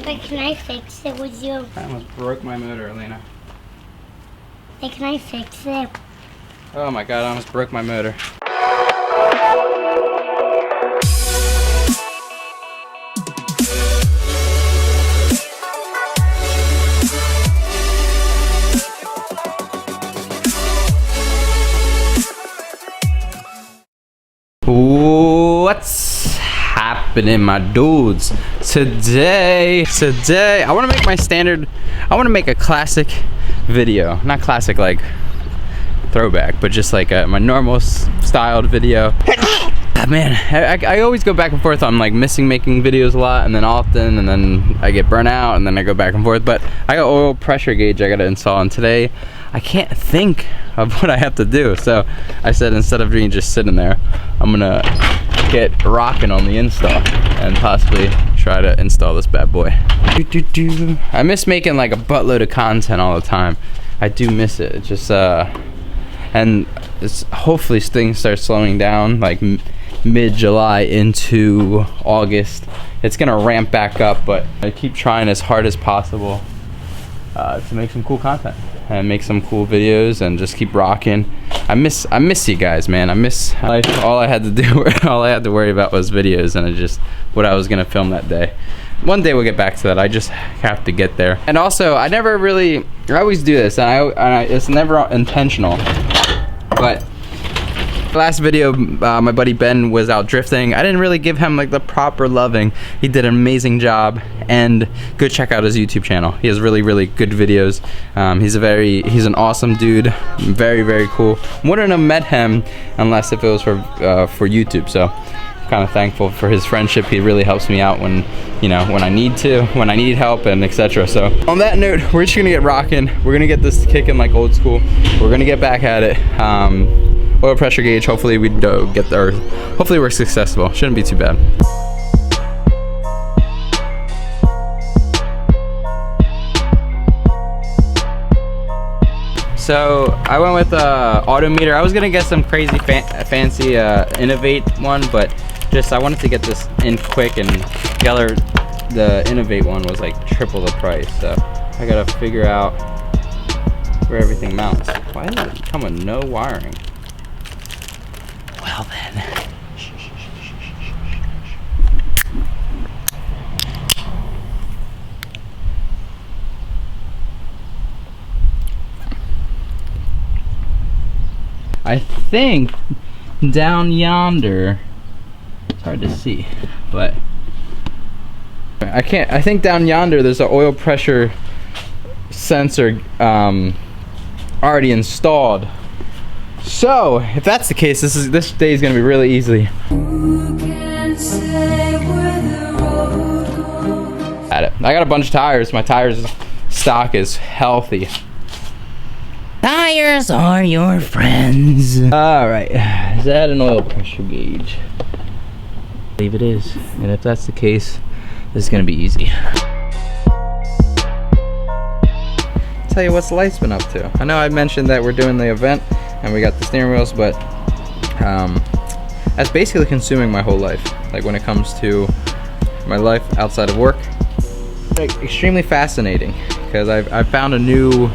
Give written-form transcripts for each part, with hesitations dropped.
But can I fix it with you? I almost broke my motor, Elena. Hey, can I fix it? Oh my god, I almost broke my motor. What's happening, my dudes? Today I want to make my standard, I want to make a classic video. Not classic like throwback, but just like my normal styled video. Man, I always go back and forth on like missing making videos a lot, and then often, and then I get burnt out, and then I go back and forth. But I got oil pressure gauge I gotta install, and today I can't think of what I have to do. So I said, instead of being just sitting there, I'm gonna get rocking on the install and possibly try to install this bad boy. I miss making like a buttload of content all the time. I do miss it. It's just and it's hopefully things start slowing down like mid-July into August. It's gonna ramp back up, but I keep trying as hard as possible to make some cool content and make some cool videos and just keep rocking. I miss you guys, man. I miss life. All I had to do, all I had to worry about was videos, and just what I was gonna film that day. One day we'll get back to that. I just have to get there. And also, I always do this, and it's never intentional. But last video, my buddy Ben was out drifting. I didn't really give him like the proper loving. He did an amazing job, and go check out his YouTube channel. He has really, really good videos. He's an awesome dude, very, very cool. Wouldn't have met him unless if it was for YouTube. So kind of thankful for his friendship. He really helps me out when I need help, and etc. So on that note, we're just gonna get rocking. We're gonna get this kicking like old school. We're gonna get back at it. Oil pressure gauge, hopefully we get there. Hopefully we're successful. Shouldn't be too bad. So I went with auto meter. I was gonna get some crazy fancy Innovate one, but I wanted to get this in quick, and the Innovate one was like triple the price. So I gotta figure out where everything mounts. Why does it come with no wiring? Well then. I think down yonder, it's hard to see, but I think down yonder there's an oil pressure sensor already installed. So if that's the case, this day is gonna be really easy. At it. I got a bunch of tires. My tires stock is healthy. Tires are your friends. All right, is that an oil pressure gauge? I believe it is, and if that's the case, this is gonna be easy. Tell you what's life's been up to. I know I mentioned that we're doing the event and we got the steering wheels, but that's basically consuming my whole life. Like when it comes to my life outside of work, like, extremely fascinating, because I found a new.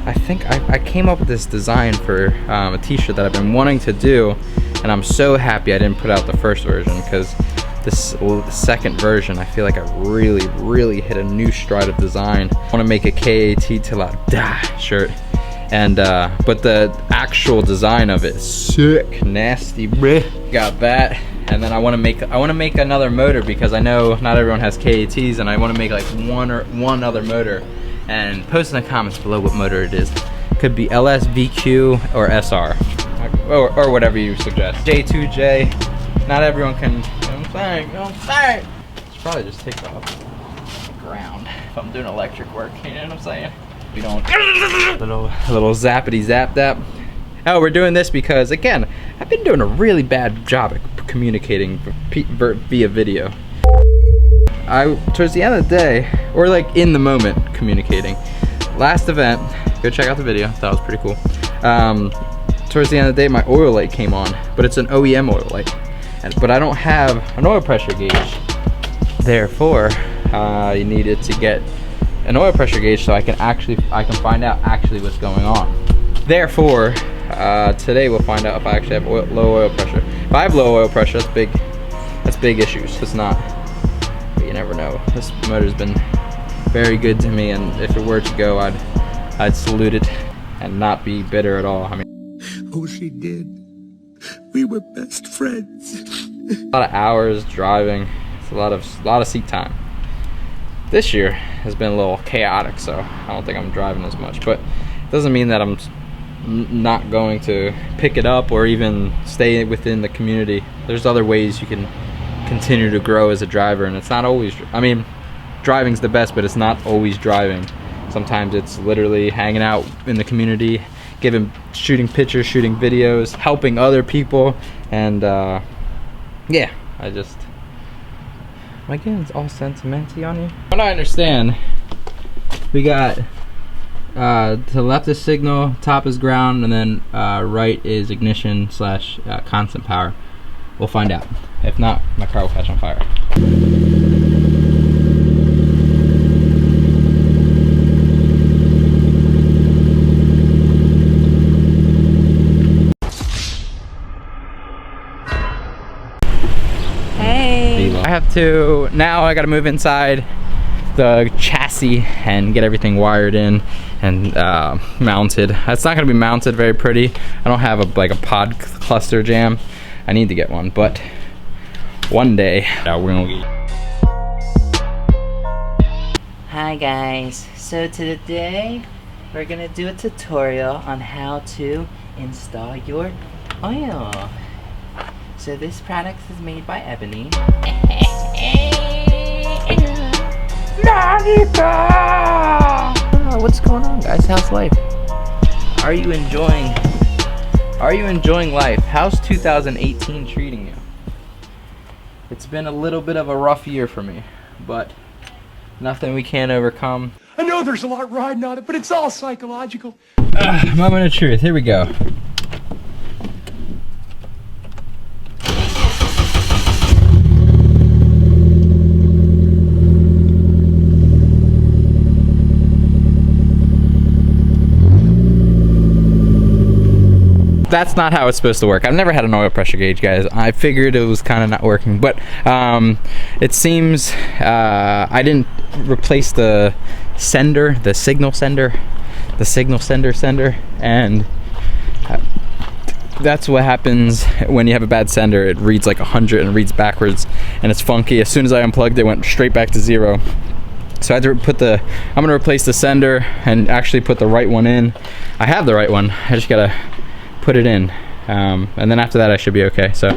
I think I came up with this design for a t-shirt that I've been wanting to do, and I'm so happy I didn't put out the first version, because this second version, I feel like I really, really hit a new stride of design. I want to make a KA till I die shirt, and but the actual design of it is sick, nasty, bleh. Got that, and then I want to make another motor, because I know not everyone has KATs, and I want to make like one other motor. And post in the comments below what motor it is. Could be LS, VQ, or SR, or whatever you suggest. J2J. Not everyone can. You know what I'm saying? Should probably just take off the ground if I'm doing electric work. You know what I'm saying? We don't little zappity zap that. Oh, we're doing this because, again, I've been doing a really bad job at communicating via video. Towards the end of the day, or like in the moment communicating. Last event, go check out the video, that was pretty cool. Towards the end of the day, my oil light came on, but it's an OEM oil light. But I don't have an oil pressure gauge. Therefore, I needed to get an oil pressure gauge so I can find out actually what's going on. Therefore, today we'll find out if I actually have low oil pressure. If I have low oil pressure, that's big issues. It's not, but you never know. This motor's been very good to me, and if it were to go, I'd salute it and not be bitter at all. I mean, oh, she did. We were best friends. A lot of hours driving. It's a lot of seat time. This year has been a little chaotic, so I don't think I'm driving as much. But it doesn't mean that I'm not going to pick it up or even stay within the community. There's other ways you can continue to grow as a driver, and it's not always, I mean, driving's the best, but it's not always driving. Sometimes it's literally hanging out in the community, shooting pictures, shooting videos, helping other people, and yeah, am I getting all sentimental on you? What I understand, we got to the left is signal, top is ground, and then right is ignition slash constant power. We'll find out. If not, my car will catch on fire. Hey. I have to, now I gotta move inside the chassis and get everything wired in and mounted. It's not gonna be mounted very pretty. I don't have like a pod cluster jam. I need to get one, but one day we're gonna get. Hi guys, so today we're gonna do a tutorial on how to install your oil. So this product is made by Ebony. What's going on, guys? How's life? Are you enjoying life? How's 2018 treating you? It's been a little bit of a rough year for me, but nothing we can't overcome. I know there's a lot riding on it, but it's all psychological. Moment of truth, here we go. That's not how it's supposed to work. I've never had an oil pressure gauge, guys. I figured it was kind of not working, but it seems I didn't replace the sender, the signal sender, and that's what happens when you have a bad sender. It reads like 100 and reads backwards, and it's funky. As soon as I unplugged it, went straight back to 0. So I had to I'm gonna replace the sender and actually put the right one in. I have the right one. I just gotta put it in, and then after that I should be okay. So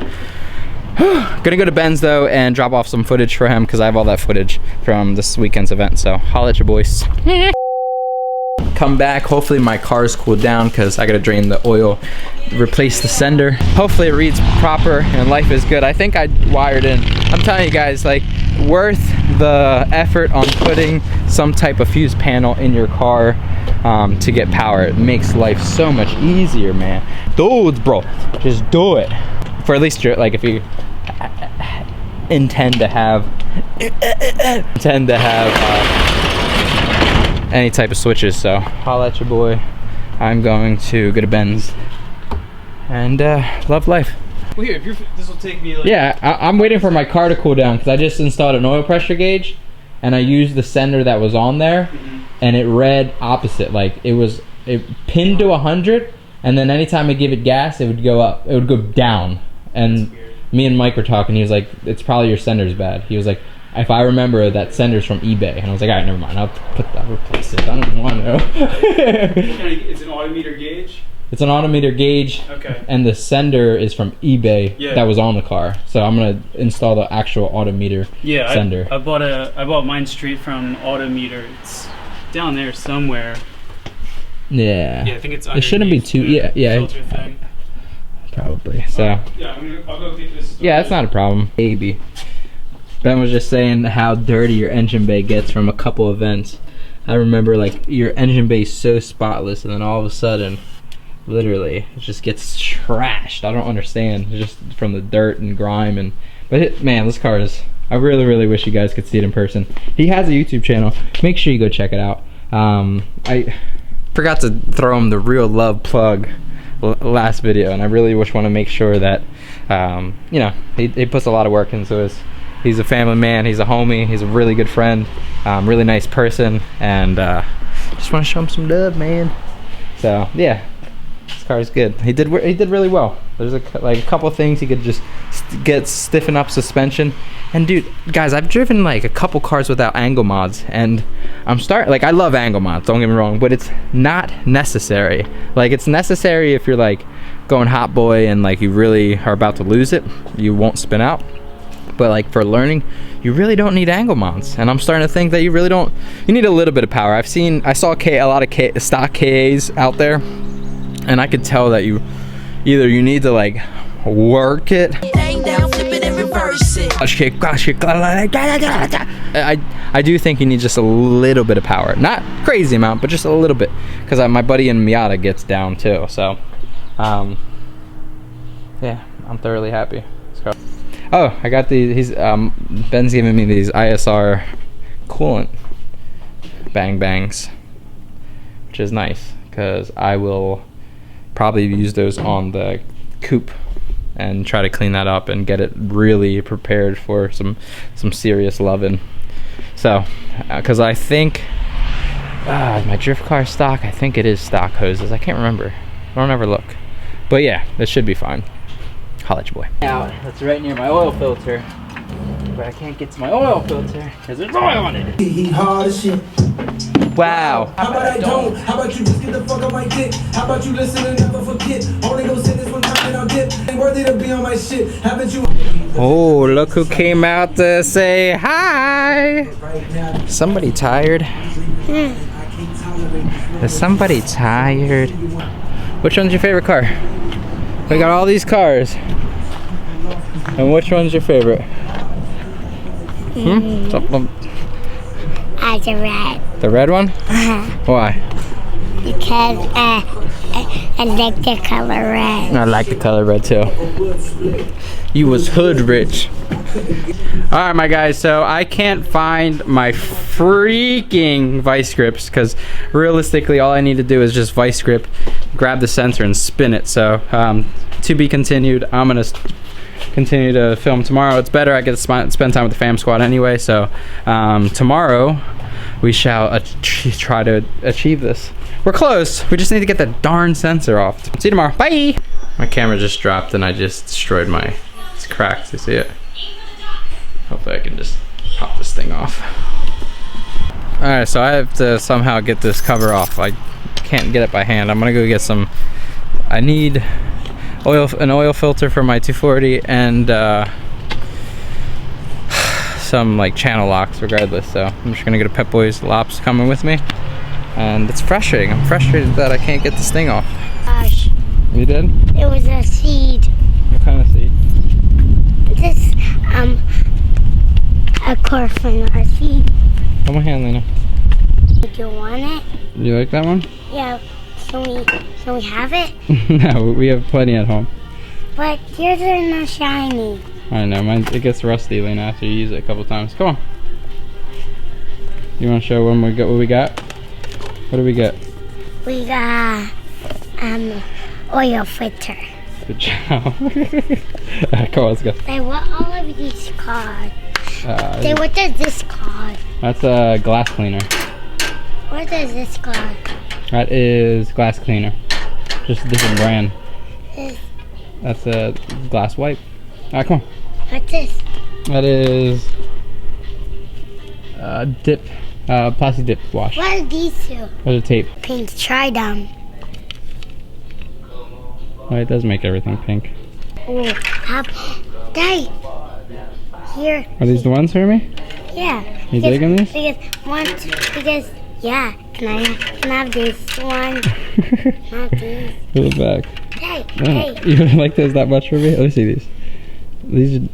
gonna go to Ben's though and drop off some footage for him because I have all that footage from this weekend's event. So holla at your boys. Come back, hopefully my car's cooled down because I gotta drain the oil, replace the sender. Hopefully it reads proper and life is good. I think I wired in. I'm telling you guys, like, worth the effort on putting some type of fuse panel in your car to get power. It makes life so much easier, man. Dudes, bro, just do it. For at least, like, if you intend to have any type of switches. So holla at your boy. I'm going to go to Ben's and love life. Well, here, this will take me like... Yeah, I'm waiting for my car to cool down because I just installed an oil pressure gauge and I used the sender that was on there, and it read opposite. Like it pinned to 100, and then anytime I give it gas, it would go up. It would go down. And me and Mike were talking. He was like, "It's probably your sender's bad." He was like, "If I remember, that sender's from eBay." And I was like, "All right, never mind. I'll replace it. I don't want to." It's an autometer gauge? It's an autometer gauge, Okay. And the sender is from eBay. Yeah. That was on the car. So I'm gonna install the actual autometer sender. I bought mine straight from Autometer. It's down there somewhere. Yeah. Yeah, I think it's It shouldn't be too. the Yeah. filter thing. Probably. So. Yeah, I'll go take this. Yeah, that's not a problem. Maybe. Ben was just saying how dirty your engine bay gets from a couple events. I remember, like, your engine bay is so spotless, and then all of a sudden, literally, it just gets trashed. I don't understand. It's just from the dirt and grime, but man, this car is I really, really wish you guys could see it in person. He has a YouTube channel. Make sure you go check it out. I forgot to throw him the real love plug last video, and I really want to make sure that, you know, he puts a lot of work into his. He's a family man. He's a homie. He's a really good friend. Really nice person, and just want to show him some love, man. So yeah, this car is good. He did really well. There's a couple things he could just stiffen up suspension. And dude, guys, I've driven like a couple cars without angle mods, and I love angle mods, don't get me wrong, but it's not necessary. Like, it's necessary if you're like going hot boy and like you really are about to lose it, you won't spin out. But like for learning, you really don't need angle mounts, and I'm starting to think that you really don't. You need a little bit of power. I saw a lot of stock KAs out there, and I could tell that you need to like work it. I do think you need just a little bit of power, not crazy amount, but just a little bit, because my buddy in Miata gets down too. So yeah, I'm thoroughly happy. Oh, I got these. Ben's giving me these ISR coolant bang bangs, which is nice because I will probably use those on the coupe and try to clean that up and get it really prepared for some serious loving. So, because I think my drift car stock, I think it is stock hoses. I can't remember. I don't ever look, but yeah, this should be fine. Holla at your boy. Now, that's right near my oil filter, but I can't get to my oil filter because there's oil on it. He hard as shit. Wow. How about I don't? How about you just get the fuck on my dick? How about you listen and never forget? Only go say this one time and I'll dip. Ain't worthy to be on my shit. Haven't you? Oh, look who came out to say hi. Somebody tired? Is somebody tired? Which one's your favorite car? We got all these cars. And which one's your favorite? The red. The red one? Why? Because I like the color red. I like the color red too. You was hood rich. Alright, my guys, so I can't find my freaking vice grips because realistically all I need to do is just vice grip, grab the sensor and spin it. So to be continued. I'm gonna continue to film tomorrow. It's better, I get to spend time with the fam squad anyway. So tomorrow we shall try to achieve this. We're close. We just need to get that darn sensor off. See you tomorrow. Bye. My camera just dropped and I just destroyed it's cracked. You see it? Hopefully I can just pop this thing off. All right, so I have to somehow get this cover off. I can't get it by hand. I'm gonna go get some. I need an oil filter for my 240 and some like channel locks regardless. So I'm just gonna go to Pep Boys Lops coming with me. And it's frustrating. I'm frustrated that I can't get this thing off. Gosh. You did? It was a seed. What kind of seed? This, a cornflower seed. Hold my hand, Lena. Do you want it? Do you like that one? Yeah. Can we have it? No, we have plenty at home. But yours are not shiny. I know, it gets rusty, Lena, after you use it a couple times. Come on. You want to show what we got? What do we get? We got oil filter. Good job. Alright, come on, let's go. They want all of these cards. What does this called? That's a glass cleaner. What is this called? That is glass cleaner. Just a different brand. That's a glass wipe. Alright, come on. What's this? That is dip, plastic dip wash. What are these two? Those are tape. Pink, try them. Oh, it does make everything pink. Oh, Dad. Here. Are these the ones for me? Yeah. You digging these? Because yeah. Can I have this one? Not these. Put it back. Hey, Oh, hey. you don't like those that much for me? Let me see these.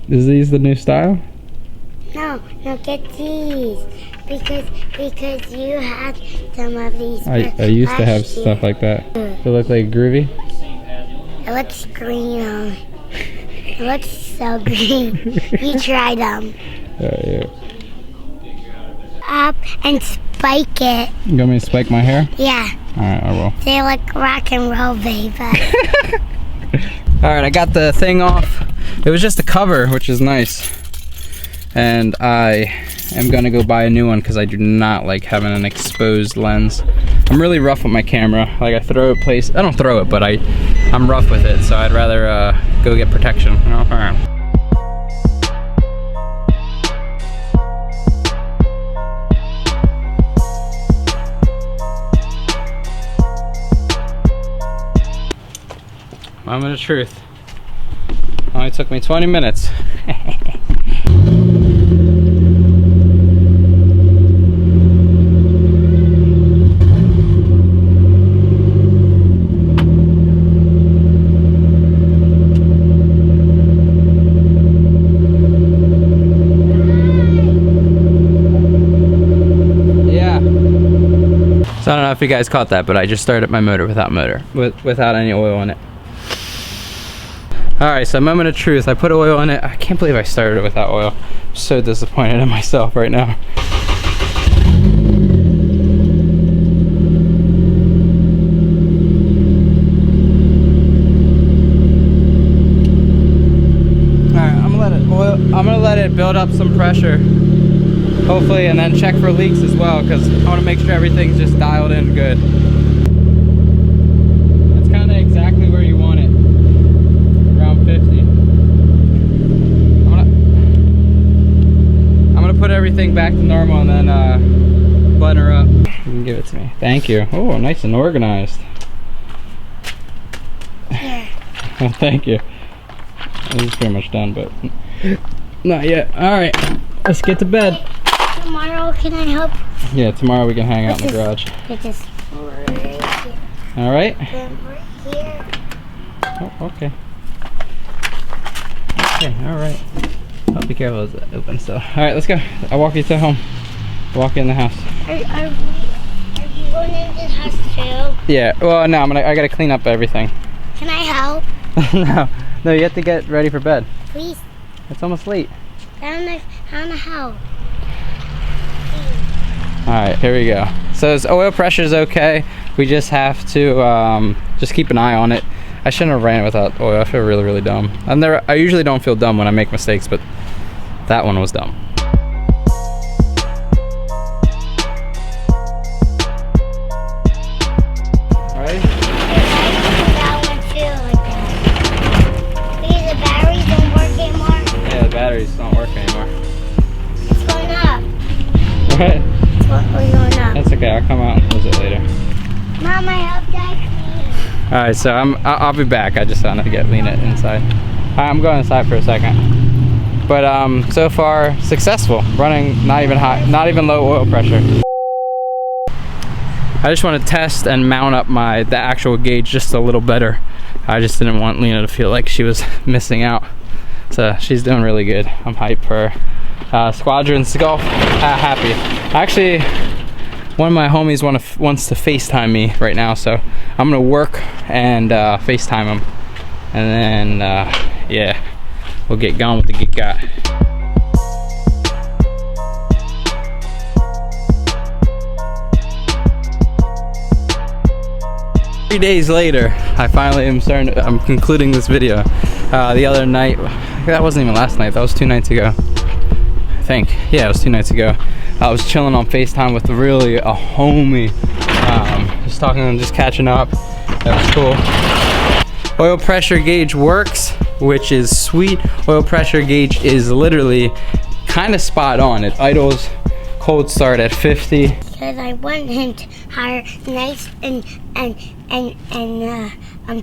Is these the new style? No, get these. Because you had some of these. I used to have stuff like that. They look like groovy. It looks green. It looks so green. You try them. Yeah. Up and spike it. You want me to spike my hair? Yeah. Alright, I will. They like rock and roll, baby. Alright, I got the thing off. It was just a cover, which is nice. And I am gonna go buy a new one because I do not like having an exposed lens. I'm really rough with my camera. Like I throw it I don't throw it, but I'm rough with it, so I'd rather go get protection. Moment of truth. Only took me 20 minutes. So I don't know if you guys caught that, but I just started my motor without any oil in it. Alright, so moment of truth. I put oil in it. I can't believe I started it without oil. I'm so disappointed in myself right now. Alright, I'm gonna let it build up some pressure. Hopefully, and then check for leaks as well, because I want to make sure everything's just dialed in good. That's kind of exactly where you want it, around 50. I'm gonna put everything back to normal and then button her up. You can give it to me. Thank you. Oh, nice and organized. Here. Well, thank you. This is pretty much done, but not yet. All right, let's get to bed. Tomorrow, can I help? Yeah, tomorrow we can hang out in the garage. Just right here. All right. Then right here. Oh, okay. Okay, all right. Oh, be careful as it opens still. All right, let's go. I'll walk you to home. I'll walk you in the house. Are you going in this house too? Yeah. Well, no, I gotta clean up everything. Can I help? No, you have to get ready for bed. Please. It's almost late. I don't know how. Alright, here we go. So his oil pressure is okay. We just have to just keep an eye on it. I shouldn't have ran it without oil. I feel really, really dumb. I usually don't feel dumb when I make mistakes, but that one was dumb. Alright? That one too, like that. Because the batteries don't work anymore. Yeah, the batteries don't work anymore. It's going up. What? It's going up. That's okay, I'll come out and close it later. Mom, I help Dad clean. Alright, so I'll be back. I just wanted to get Lena inside. I'm going inside for a second. But so far successful. Running not even low oil pressure. I just want to test and mount up the actual gauge just a little better. I just didn't want Lena to feel like she was missing out. So she's doing really good. I'm hyped for her. Squadron's golf happy. Actually, one of my homies wants to FaceTime me right now, so I'm gonna work and FaceTime him, and then yeah, we'll get going with the Get Got. Three days later, I finally I'm concluding this video. The other night, that wasn't even last night, that was 2 nights ago. I think, yeah, it was 2 nights ago. I was chilling on FaceTime with really a homie, just talking and just catching up. That was cool. Oil pressure gauge works, which is sweet. Oil pressure gauge is literally kind of spot on. It idles cold start at 50. Because I want him to hire nice and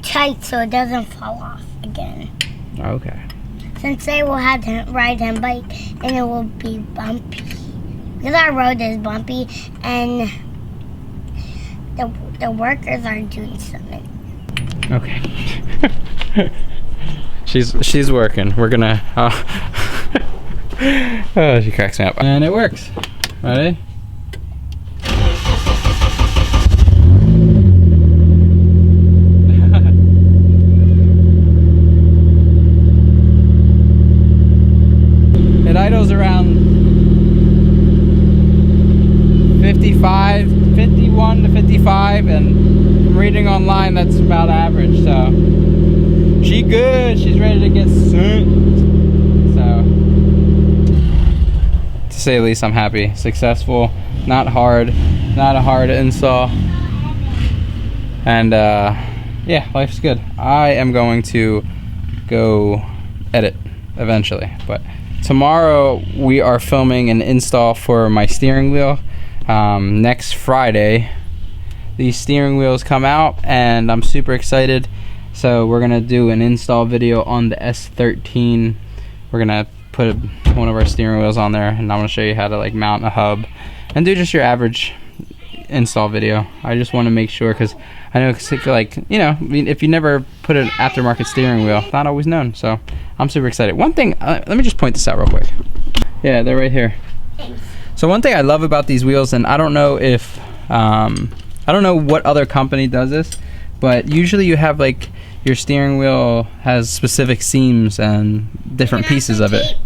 tight so it doesn't fall off again. Okay. Since they will have to ride him bike and it will be bumpy. Because our road is bumpy and the workers are doing something. Okay. she's working. We're gonna oh, she cracks me up. And it works. Ready? It idles around 51 to 55, and from reading online, that's about average. So she good. She's ready to get sent. So to say the least, I'm happy. Successful, not hard, not a hard install, and yeah, life's good. I am going to go edit eventually, but tomorrow we are filming an install for my steering wheel. Next Friday these steering wheels come out and I'm super excited, so we're gonna do an install video on the S13. We're gonna put one of our steering wheels on there, and I'm gonna show you how to like mount a hub and do just your average install video. I just want to make sure, because I know, like, you know, I mean, if you never put an aftermarket steering wheel, not always known. So I'm super excited. One thing, let me just point this out real quick. Yeah, they're right here. So one thing I love about these wheels, and I don't know if I don't know what other company does this, but usually you have like your steering wheel has specific seams and different pieces of it.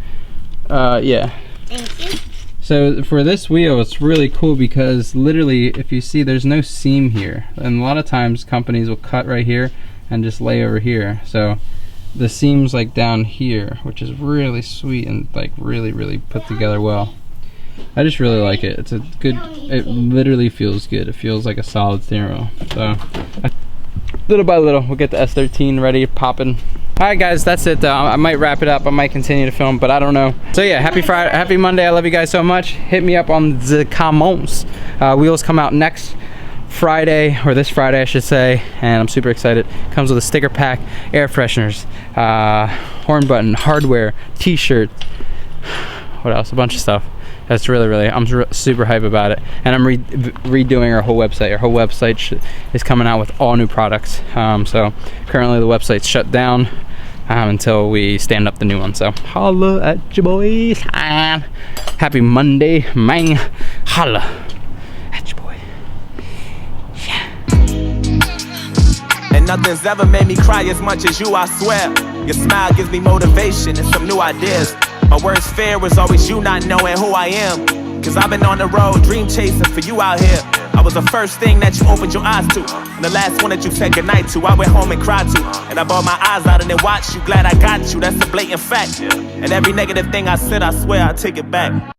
Yeah. Thank you. So for this wheel, it's really cool because literally, if you see, there's no seam here. And a lot of times companies will cut right here and just lay over here. So the seam's like down here, which is really sweet and like really put together well. I just really like it. It's a good, it literally feels good. It feels like a solid steering wheel. So little by little, we'll get the S13 ready, popping. All right, guys, that's it. I might wrap it up. I might continue to film, but I don't know. So yeah, happy Friday, happy Monday. I love you guys so much. Hit me up on the comments. Wheels come out next Friday, or this Friday, I should say, and I'm super excited. Comes with a sticker pack, air fresheners, horn button, hardware, t-shirt. What else? A bunch of stuff. That's really, I'm super hype about it. And I'm redoing our whole website. Our whole website is coming out with all new products. So currently the website's shut down until we stand up the new one. So holla at your boys. Happy Monday, man. Holla at your boy. Yeah. And nothing's ever made me cry as much as you, I swear. Your smile gives me motivation and some new ideas. My worst fear was always you not knowing who I am. Cause I've been on the road, dream chasing for you out here. I was the first thing that you opened your eyes to, and the last one that you said goodnight to. I went home and cried to, and I bawled my eyes out and then watched you. Glad I got you, that's a blatant fact. And every negative thing I said, I swear I take it back.